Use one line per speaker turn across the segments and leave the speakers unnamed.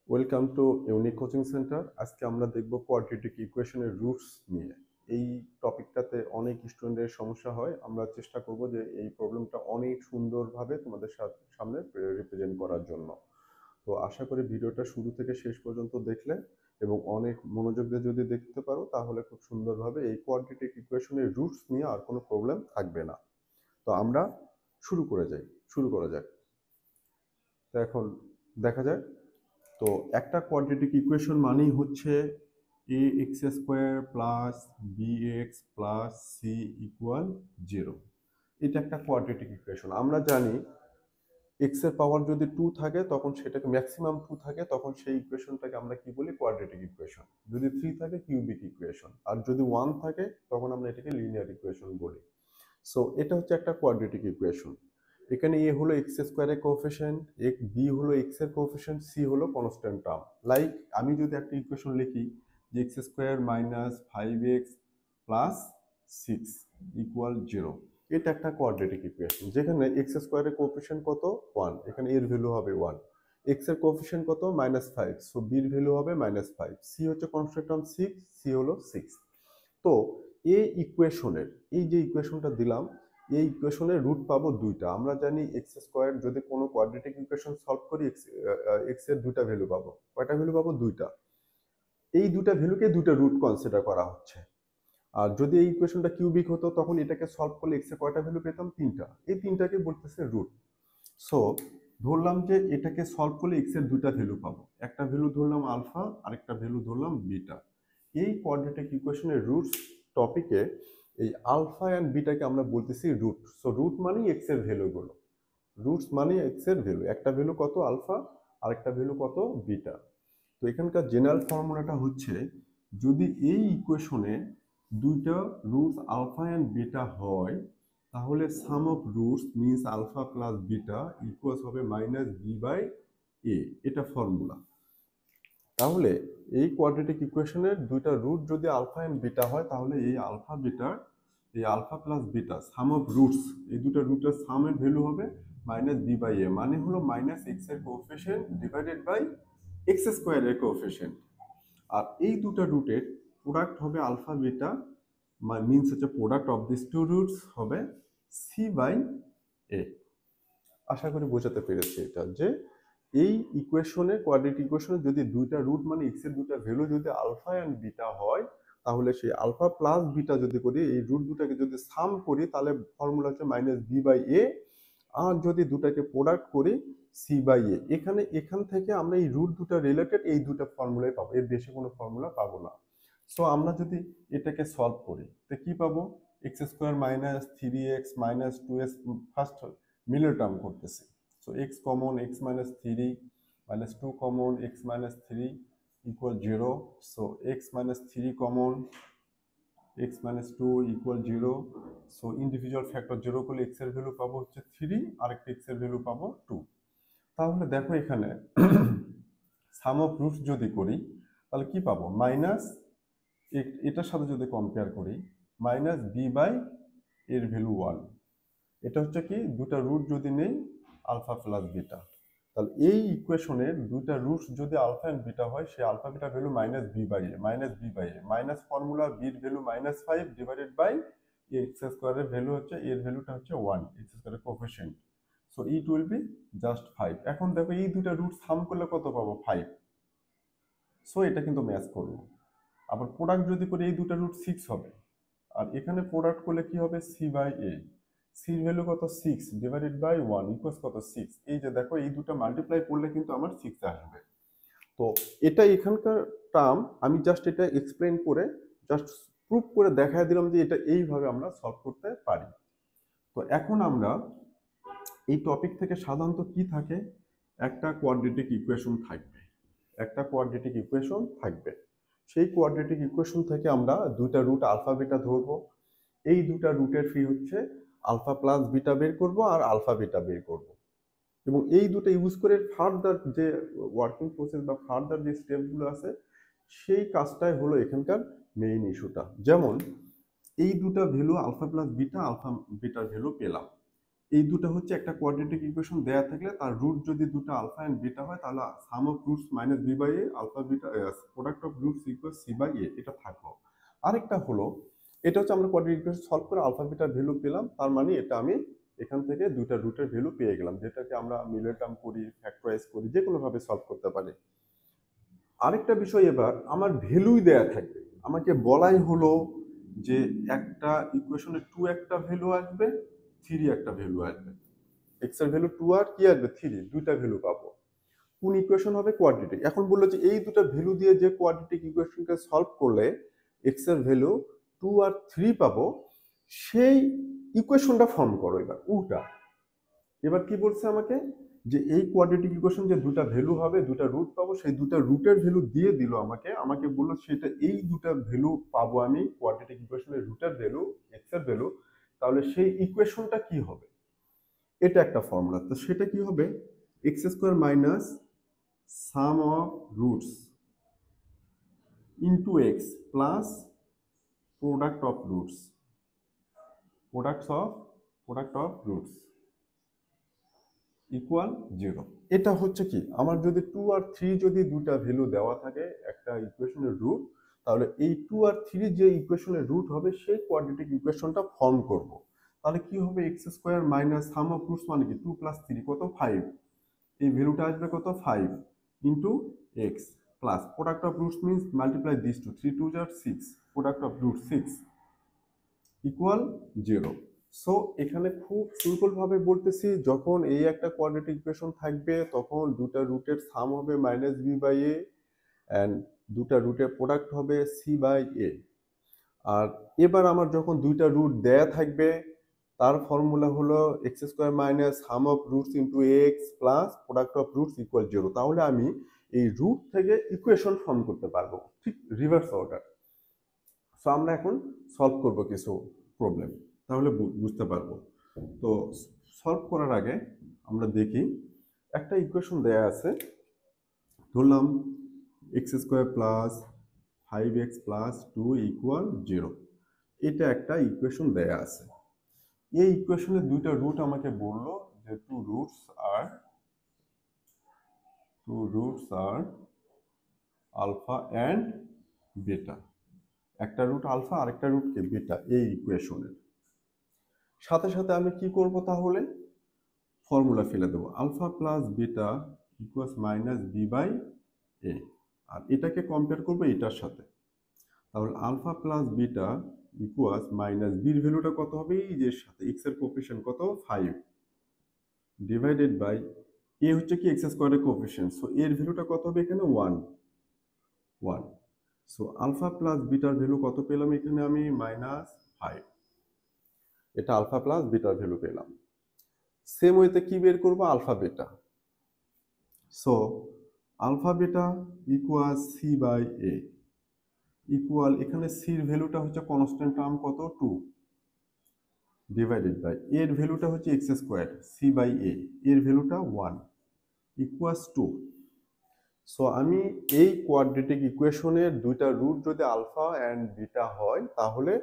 Welcome to unique coaching centre. আজকে আমরা দেখব কোয়াড্রেটিক ইকুয়েশনের রুটস নিয়ে। এই টপিকটাতে অনেক স্টুডেন্টের সমস্যা হয়। আমরা চেষ্টা করব যে এই প্রবলেমটা অনেক সুন্দরভাবে তোমাদের সামনে রিপ্রেজেন্ট করার জন্য। তো আশা করি ভিডিওটা শুরু থেকে শেষ পর্যন্ত দেখলে এবং অনেক মনোযোগ দিয়ে যদি দেখতে পারো তাহলে খুব সুন্দরভাবে এই কোয়াড্রেটিক ইকুয়েশনের রুটস নিয়ে আর কোনো প্রবলেম থাকবে না। তো আমরা শুরু করা যাক। তো এখন দেখা যায়, তো একটা কোয়াড্রেটিক ইকুয়েশন মানেই হচ্ছে a x square plus b x plus c equal 0। এটা একটা কোয়াড্রেটিক ইকুয়েশন। আমরা জানি এক্স এর পাওয়ার যদি 2 থাকে তখন সেটাকে ম্যাক্সিমাম 2 থাকে, তখন সেই ইকুয়েশনটাকে আমরা কি বলি? Quadratic equation. যদি 3 থাকে কিউবিক ইকুয়েশন, আর যদি 1 থাকে তখন আমরা এটাকে লিনিয়ার ইকুয়েশন বলি। সো এটা হচ্ছে একটা কোয়াড্রেটিক ইকুয়েশন। এখানে এ হলো এক্স স্কোয়ারের কোএফিসিয়েন্ট, বি হলো এক্স এর কোএফিসিয়েন্ট, সি হলো কনস্ট্যান্ট টার্ম। লাইক আমি যদি একটা ইকুয়েশন লিখি যে x square minus 5x plus 6 equal 0, এটা একটা কোয়াড্রেটিক ইকুয়েশন যেখানে এক্স স্কোয়ারের কোএফিসিয়েন্ট কত? 1, এখানে এর ভ্যালু হবে 1। এক্স এর কোএফিসিয়েন্ট কত? -5, সো বির ভ্যালু হবে -5। সি হচ্ছে কনস্ট্যান্ট টার্ম 6, সি হলো 6। তো এই ইকুয়েশনের, এই যে ইকুয়েশনটা দিলাম, এই ইকুয়েশনের রুট পাবো দুইটা। আমরা জানি এক্স স্কোয়ার যদি কোনো কোয়াড্রেটিক ইকুয়েশন সলভ করি এক্স এর দুইটা ভ্যালু পাবো। কয়টা ভ্যালু পাবো? দুইটা। এই দুইটা ভ্যালুকে দুইটা রুট কনসিডার করা হচ্ছে। আর যদি এই ইকুয়েশনটা কিউবিক হতো তখন এটাকে সলভ করলে এক্স এর কয়টা ভ্যালু পেতাম? তিনটা। এই তিনটাকে বলতেছে রুট। সো ধরলাম যে এটাকে সলভ করলে এক্স এর দুইটা ভ্যালু পাবো। একটা ভ্যালু ধরলাম আলফা, আরেকটা ভ্যালু ধরলাম বিটা। এই কোয়াড্রেটিক ইকুয়েশনের রুটস টপিকে এই আলফা এন্ড বিটাকে আমরা বলতেছি রুট। সো রুট মানে এক্স এর ভ্যালুগুলো, রুটস মানে এক্স এর ভ্যালু। একটা ভ্যালু কত? আলফা, আরেকটা ভ্যালু কত? বিটা। তো এখানকার জেনারেল ফর্মুলাটা হচ্ছে, যদি এই ইকুয়েশনে দুইটা রুটস আলফা এন্ড বিটা হয় তাহলে sum of roots means alpha plus beta equals হবে মাইনাস বি বাই এ। এটা ফর্মুলা। তাহলে এই কোয়াড্রেটিক ইকুয়েশনের দুইটা রুট যদি আলফা এন্ড বিটা হয় তাহলে এই আলফা বিটার, এই alpha plus beta sum of roots, এই দুটো রুটের সামের ভ্যালু হবে মাইনাস বি বাই এ, মানে হলো মাইনাস এক্স এর কোএফিসিয়েন্ট ডিভাইডেড বাই এক্স স্কোয়ারের কোএফিসিয়েন্ট। আর এই দুটো রুটের প্রোডাক্ট হবে আলফা বিটা, মিনস হচ্ছে product of this two roots হবে সি বাই এ। আশা করি বোঝাতে পেরেছি এটা, যে এই ইকুয়েশনে, কোয়াড্রেটিক ইকুয়েশনে যদি দুইটা রুট মানে এক্স এর দুইটা ভ্যালু যদি আলফা এন্ড বিটা হয় তাহলে সেই আলফা প্লাস বিটা যদি করি, এই রুট দুটাকে যদি সাম করি তাহলে ফর্মুলা হচ্ছে মাইনাস বি বাই এ। আর যদি দুটাকে প্রোডাক্ট করি সি বাই এ। এখান থেকে আমরা এই রুট দুটা রিলেটেড এই দুটা ফর্মুলাই পাবো, এর বেশি কোনো ফর্মুলা পাবো না। সো আমরা যদি এটাকে সলভ করি তো কি পাবো? X square minus 3x minus 2s, first মিলের টার্ম করতেছি। So x common, x minus 3 minus 2 common, x minus 3 equal 0। So x minus 3 common, x minus 2 equal 0। So individual factor 0 করলে এক্স এর ভ্যালু পাবো হচ্ছে 3, আরেকটা এক্স এর value পাবো 2। তাহলে দেখো এখানে সাম অফ রুটস যদি করি তাহলে কি পাবো? মাইনাস, এটার সাথে যদি কম্পেয়ার করি মাইনাস বি বাই এর ভ্যালু 1। এটা হচ্ছে কি, দুটা রুট যদি নেই আলফা প্লাস বিটা, তাহলে এই ইকুয়েশনের দুইটা রুটস যদি আলফা এন্ড বিটা হয় সেই alpha beta value minus B by A, minus B by A, minus formula বির ভ্যালু -5 ডিভাইডেড বাই এক্স স্কোয়ারের ভ্যালু হচ্ছে, এর ভ্যালুটা হচ্ছে 1, এক্স স্কোয়ারের coefficient. So it will be just 5। এখন দেখো এই দুইটা রুট সাম করলে কত পাবো? 5। সো এটা কিন্তু ম্যাচ করলো। আবার প্রোডাক্ট যদি করি এই দুটো রুট 6 হবে, আর এখানে প্রোডাক্ট করলে কি হবে? C by A. সির ভ্যালু কত? 6 ডিভাইডেড বাই 1 ইকুয়ালস কত? 6। এই যে দেখো এই দুটো মাল্টিপ্লাই করলে কিন্তু আমার 6 আসবে। তো এটা এখানকার টার্ম, আমি জাস্ট এটা এক্সপ্লেন করে জাস্ট প্রুফ করে দেখায় দিলাম যে এটা এইভাবে আমরা সলভ করতে পারি। তো এখন আমরা এই টপিক থেকে সাধারণত কি থাকে? একটা কোয়াড্রেটিক ইকুয়েশন থাকবে, একটা কোয়াড্রেটিক ইকুয়েশন থাকবে। সেই কোয়াড্রেটিক ইকুয়েশন থেকে আমরা দুইটা রুট আলফা বিটা ধরবো। এই দুটা রুটের ফি হচ্ছে আলফা প্লাস বিটা বের করব আর আলফা বিটা বের করব, এবং এই দুটো ইউজ করে ফার্দার যে ওয়ার্কিং প্রসেস বা ফার্দার যে স্টেপগুলো আছে সেই কাজটাই হলো এখানকার মেইন ইস্যুটা। যেমন এই দুটা value alpha plus beta, alpha বিটার ভ্যালু পেলাম, এই দুটো হচ্ছে একটা কোয়াড্রেটিক ইকুয়েশন দেয়া থাকলে তার রুট যদি দুটো আলফা এন্ড বিটা হয় তাহলে sum of roots minus B by a alpha beta product of roots equal C by a, এটা থাকলো। আরেকটা হলো, এটা হচ্ছে আমরা কোয়াড্রেটিক ইকুয়েশন সলভ করে আলফা বিটার ভ্যালু পেলাম, তার মানে এটা আমি এখান থেকে দুইটা রুটের ভ্যালু পেয়ে গেলাম, যেটাকে আমরা মিলের টার্ম করি, ফ্যাক্টরাইজ করি, যে কোনো ভাবে সলভ করতে পারি। আরেকটা বিষয়, এবার আমার ভ্যালুই দেয়া থাকবে, আমাকে বলাই হলো যে একটা ইকুয়েশনে 2 একটা ভ্যালু আসবে, 3 একটা ভ্যালু আসবে। এক্স এর ভ্যালু 2 আর কি আসবে 3, দুইটা ভ্যালু পাবো। কোন ইকুয়েশন হবে? কোয়াড্রেটিক। এখন বললো যে এই দুটো ভ্যালু দিয়ে যে কোয়াড্রেটিক ইকুয়েশনকে সলভ করলে এক্স এর ভ্যালু 2 আর 3 পাবো, সেই ইকুয়েশনটা ফর্ম করো। এবার উল্টা, এবার কি বলছে আমাকে যে এই কোয়াড্রেটিক ইকুয়েশন যে দুটো ভ্যালু হবে, দুটো রুট পাবো, সেই দুটো রুটের ভ্যালু দিয়ে দিল আমাকে, আমাকে বললো সেটা এই দুটো ভ্যালু পাবো আমি কোয়াড্রেটিক ইকুয়েশনের রুটের ভ্যালু, এক্স এর ভ্যালু, তাহলে সেই ইকুয়েশনটা কি হবে? এটা একটা ফর্মুলা। তো সেটা কি হবে? X square minus sum of roots into x plus product of roots, product of roots equal 0। এটা হচ্ছে কি, আমার যদি 2 আর 3 যদি দুটা ভ্যালু দেওয়া থাকে একটা ইকুয়েশনের রুট, তাহলে এই 2 আর 3 যে ইকুয়েশনের রুট হবে সেই কোয়াড্রেটিক ইকুয়েশনটা ফর্ম করব। তাহলে কি হবে? X square minus sum of roots মানে কি 2 প্লাস 3 কত 5, এই ভ্যালুটা আসবে কত 5 into x plus product of roots means multiply this two, 3 2 যার 6, product of root 6 equal 0। So এখানে খুব সিম্পল ভাবে বলতেছি, যখন এই একটা কোয়াড্রেটিক ইকুয়েশন থাকবে তখন দুটা রুটের সাম হবে minus B by A and দুটা রুটের প্রোডাক্ট হবে সি বাই এ। আর এবার আমার যখন দুইটা রুট দেয়া থাকবে তার ফর্মুলা হলো x square minus sum of roots into x plus product of roots equal 0। তাহলে আমি এই রুট থেকে ইকুয়েশন ফর্ম করতে পারবো, ঠিক রিভার্স অর্ডার। সো আমরা এখন সলভ করব কিছু প্রবলেম, তাহলে বুঝতে পারবো। তো সলভ করার আগে আমরা দেখি, একটা ইকুয়েশন দেয়া আছে, ধরলাম x square plus 5x plus 2 equal 0, এটা একটা ইকুয়েশন দেয়া আছে। এই ইকুয়েশনের দুইটা রুট আমাকে বললো যে টু রুটস আর আলফা অ্যান্ড বেটা, একটা রুট আলফা আর একটা রুট কে বেটা এই ইকুয়েশনের। সাথে সাথে আমি কি করব? তাহলে ফর্মুলা ফেলে দেবো, alpha plus beta equals minus B by a, আর এটাকে কম্পেয়ার করবো এটার সাথে। তাহলে alpha plus beta equals minus বির ভ্যালুটা কত হবে? এই যে সাথে এক্স এর কোএফিসিয়েন্ট কত 5 ডিভাইডেড বাই এ হচ্ছে কি এক্স স্কোয়ারের কোএফিসিয়েন্ট, সো এর ভ্যালুটা কত হবে এখানে 1। সো আলফা প্লাস বিটার ভ্যালু কত পেলাম এখানে আমি? -5। এটা আলফা প্লাস বিটার ভ্যালু পেলাম। সেম ওয়েতে কি বের করব? Alpha beta. So alpha beta equal C by A equal, এখানে সির ভ্যালুটা হচ্ছে কনস্ট্যান্ট টার্ম কত 2 ডিভাইডেড বাই এর ভ্যালুটা হচ্ছে এক্স স্কোয়ার, সি বাই এ এর ভ্যালুটা 1 ইকুয়ালস 2। সো আমি এই কোয়াড্রেটিক ইকুয়েশনের দুইটা রুট যদি আলফা অ্যান্ড বিটা হয় তাহলে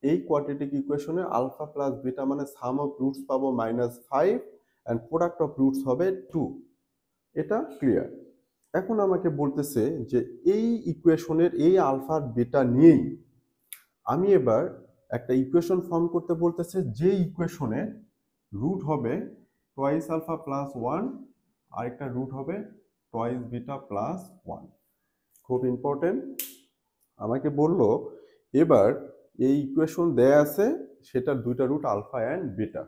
এই কোয়াড্রেটিক ইকুয়েশনে আলফা প্লাস বিটা মানে সাম অফ রুটস পাবো -5 অ্যান্ড প্রোডাক্ট অফ রুটস হবে 2। এটা ক্লিয়ার। এখন আমাকে বলতেছে যে এই ইকুয়েশনের এই আলফা বিটা নিয়েই আমি এবার একটা ইকুয়েশন ফর্ম করতে বলতেছে, যে ইকুয়েশনে রুট হবে টয়েস আলফা প্লাস 1 আর একটা রুট হবে টয়েস বিটা প্লাস 1। খুব ইম্পর্টেন্ট, আমাকে বলল এবার এই ইকুয়েশন দেয়া আছে সেটার দুইটা রুট আলফা অ্যান্ড বিটা,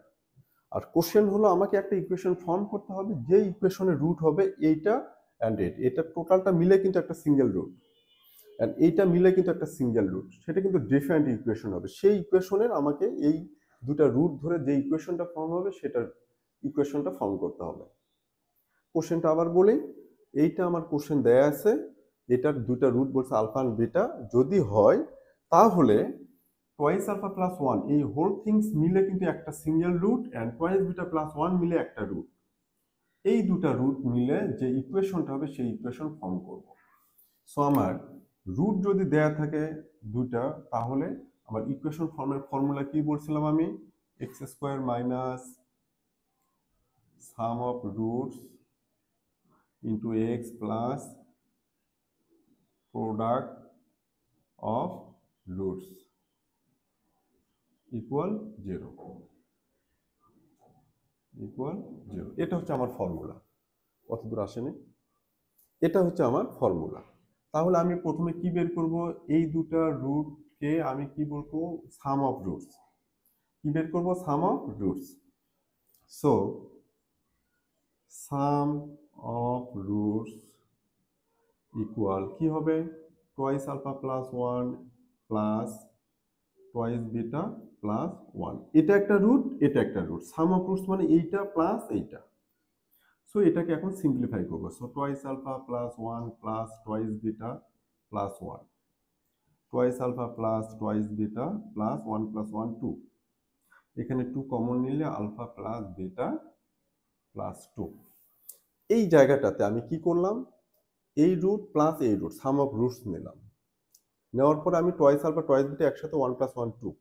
আর কোশ্চেন হলো আমাকে একটা ইকুয়েশন ফর্ম করতে হবে যে ইকুয়েশনের রুট হবে এইটা অ্যান্ড এটা টোটালটা মিলে কিন্তু একটা সিঙ্গেল রুট, অ্যান্ড এইটা মিলে কিন্তু একটা সিঙ্গেল রুট, সেটা কিন্তু ডিফারেন্ট ইকুয়েশন হবে। সেই ইকুয়েশনের আমাকে এই দুটা রুট ধরে যে ইকুয়েশনটা ফর্ম হবে সেটার ইকুয়েশনটা ফর্ম করতে হবে। কোশ্চেনটা আবার বলি, এইটা আমার কোশ্চেন দেয়া আছে, এটার দুটা রুট বলছে আলফা আর বিটা, যদি হয় তাহলে টয়েস আলফা প্লাস 1 এই হোল থিংস মিলে কিন্তু একটা single root and twice beta plus 1 মিলে একটা রুট, এই দুটা রুট মিলে যে ইকুয়েশনটা হবে সেই ইকুয়েশন ফর্ম করব। সো আমার রুট যদি দেয়া থাকে দুটা, তাহলে আমার ইকুয়েশন ফর্মের ফর্মুলা কি বলছিলাম আমি? X square minus sum of roots into x plus product of roots equal 0 equal 0। এটা হচ্ছে আমার ফর্মুলা। কতদূর আসেনি? এটা হচ্ছে আমার ফর্মুলা। তাহলে আমি প্রথমে কি বের করব? এই দুটা রুটকে আমি কি বলবো? Sum of roots. কি বের করব? Sum of roots. So sum of roots equal কি হবে? Twice alpha plus 1 plus twice beta plus 1। এটা একটা রুট, এটা একটা রুট। সাম অফ রুটস মানে এইটা প্লাস এইটা। সো এটাকে এখন সিম্পলিফাই করবো। So twice alpha plus 1 plus twice beta plus 1, twice alpha plus twice beta plus 1 plus 1 2। এখানে 2 কমন নিলে আলফা প্লাস বিটা প্লাস 2। এই জায়গাটাতে আমি কি করলাম? এই রুট প্লাস এই রুট সাম অফ রুটস নিলাম। নেওয়ার পর আমি টোয়াইস আলফা টোয়াইস বিটা একসাথে 1 প্লাস 1 2।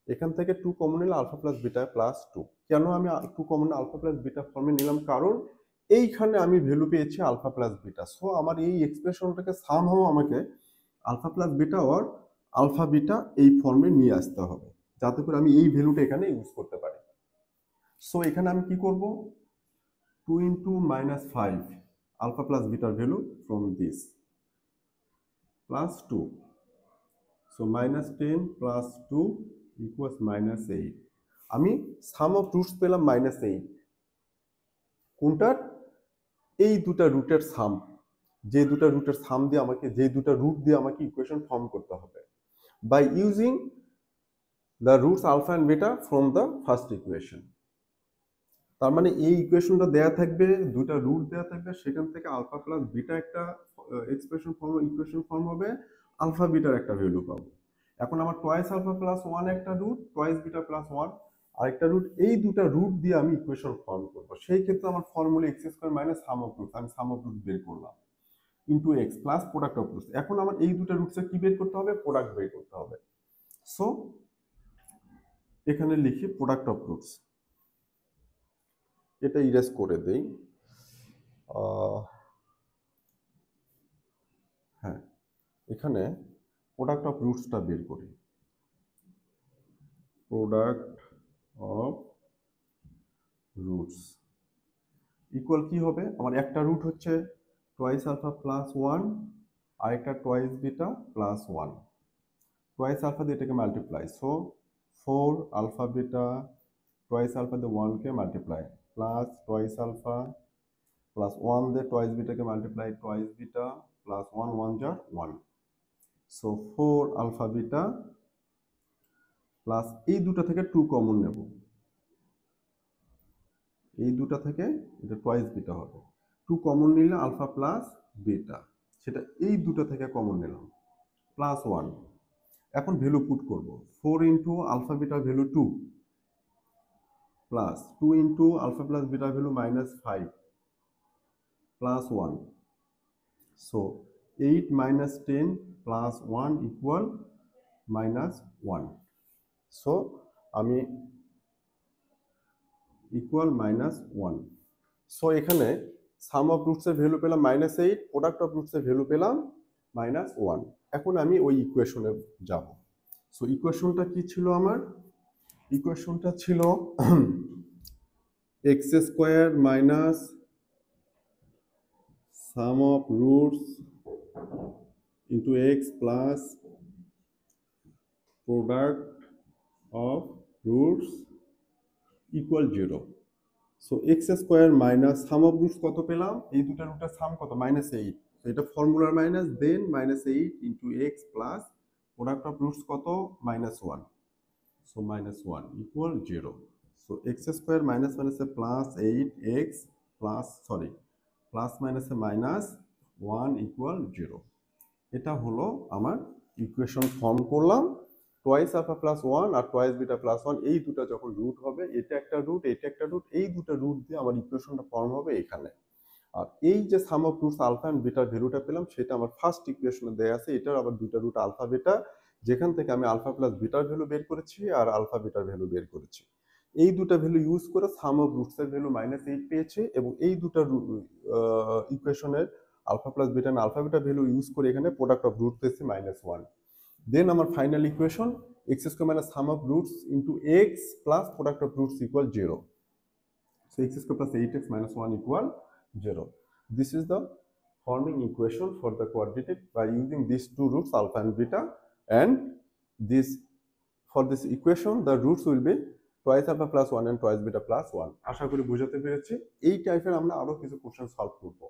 এখান থেকে 2 কমন নিলে আলফা প্লাস বিটা প্লাস 2। কেন আমি 2 কমন আলফা প্লাস বিটা ফর্মে নিলাম? কারণ এইখানে আমি ভ্যালু পেয়েছি আলফা প্লাস বিটা। সো আমার এই এক্সপ্রেশনটাকে সামহাও আমাকে alpha plus beta or alpha beta এই ফর্মে নিয়ে আসতে হবে, যাতে করে আমি এই ভ্যালুটা এখানে ইউজ করতে পারি। সো এখানে আমি কি করব? 2 ইন্টু মাইনাস 5 আলফা প্লাস বিটার value from this plus 2। So minus 10 plus 2 equals minus 8। আমি সাম অফ রুটস পেলাম মাইনাস 8। কোনটার? এই দুটা রুটের সাম। যে দুটা রুটের সাম দিয়ে আমাকে, যে দুটা রুট দিয়ে আমাকে ইকুয়েশন ফর্ম করতে হবে by using the roots alpha and beta from the first equation. তার মানে এই ইকুয়েশনটা দেয়া থাকবে, দুটা রুট দেয়া থাকবে, সেখান থেকে আলফা প্লাস বিটা একটা এক্সপ্রেশন ফর্ম, ইকুয়েশন ফর্ম হবে, আলফা বিটার একটা ভ্যালু পাবো। এখন আমার টোয়াইস আলফা প্লাস 1 একটা রুট, টোয়াইস বিটা প্লাস 1 আরেকটা রুট। এই দুটা রুট দিয়ে আমি ইকুয়েশন ফর্ম করব। সেই ক্ষেত্রে আমার formula x square minus sum of roots, আমি সাম অফ রুট বের করলাম, into x plus product of roots. এখন আমার এই দুটা রুটসে কি বের করতে হবে? প্রোডাক্ট বের করতে হবে। সো এখানে লিখি প্রোডাক্ট অফ রুটস। এটা ইরেজ করে দেই। হ্যাঁ, এখানে প্রোডাক্ট অফ রুটসটা বের করি। প্রোডাক্ট অফ রুটস ইকুয়াল কি হবে? আমার একটা রুট হচ্ছে টোয়াইস আলফা প্লাস 1, আর একটা twice beta plus 1। Twice alpha দিয়ে এটাকে multiply, so 4 alpha beta twice alpha দিয়ে 1 কে multiply plus twice alpha plus 1 দিয়ে টোয়াইস বিটাকে মাল্টিপ্লাই টোয়াইস বিটা প্লাস 1 1 যা 1। সো 4 আলফা বিটা প্লাস এই দুটো থেকে 2 কমন নেব, এই দুটো থেকে এটা টোয়াইস বিটা হবে। 2 কমন নিলে আলফা প্লাস বিটা, সেটা এই দুটো থেকে কমন নিলাম প্লাস 1। এখন ভ্যালু পুট করব। 4 into alpha beta value 2 plus 2 into alpha plus beta value minus 5 plus 1। So 8 minus 10 plus 1 equal minus 1। So আমি ইকুয়াল মাইনাস 1। সো এখানে সাম অফ রুটসের ভ্যালু পেলাম মাইনাস 8, প্রোডাক্ট অফ রুটসের value পেলাম minus 1। এখন আমি ওই ইকুয়েশনে যাব। সো ইকুয়েশনটা কি ছিল আমার? ইকুয়েশনটা ছিল x square minus sum of roots into x plus product of roots equal 0। So x square minus sum of roots কত পেলাম? এই দুটা রুটের সাম কত? মাইনাস 8। এটা ফর্মুলার minus, then minus 8 into x plus product of roots কত? Minus 1। So minus 1 equal 0। So x square minus মাইনাসে plus 8x plus sorry plus মাইনাসে মাইনাস 1 ইকুয়াল 0। এটা হলো আমার ইকুয়েশন ফর্ম করলাম। টোয়াইস আলফা প্লাস 1 আর টোয়াইস বিটা প্লাস 1 এই দুটো যখন রুট হবে, এটা একটা রুট, এটা একটা রুট, এই দুটো রুট দিয়ে আমার ইকুয়েশনটা ফর্ম হবে এখানে। আর এই যে sum of roots alpha and বিটার ভ্যালুটা পেলাম, সেটা আমার ফার্স্ট ইকুয়েশনে দেয়া আছে। এটার আবার দুটো রুট আলফা বিটা, যেখান থেকে আমি আলফা প্লাস বিটার ভ্যালু বের করেছি আর আলফা বিটার ভ্যালু বের করেছি। এই দুটা ভ্যালু ইউজ করে সাম অফ রুটসের ভ্যালু -8 পেয়েছে, এবং এই দুটা ইকুয়েশনের alpha plus beta and alpha beta value use করে এখানে প্রোডাক্ট অফ রুট পেয়েছে -1। দেন আমার final equation x square minus sum of roots into x plus product of roots equal 0। So x square plus 8x minus 1 equal 0. This is the forming equation for the quadratic by using these two roots alpha and beta, and this for this equation the roots will be twice alpha plus 1 and twice beta plus 1. আশা করি বুঝাতে পেরেছি। এই টাইপের আমরা আরো কিছু question solve করব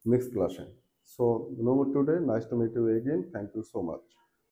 next ক্লাসে। So no more today, nice to meet you again, thank you so much.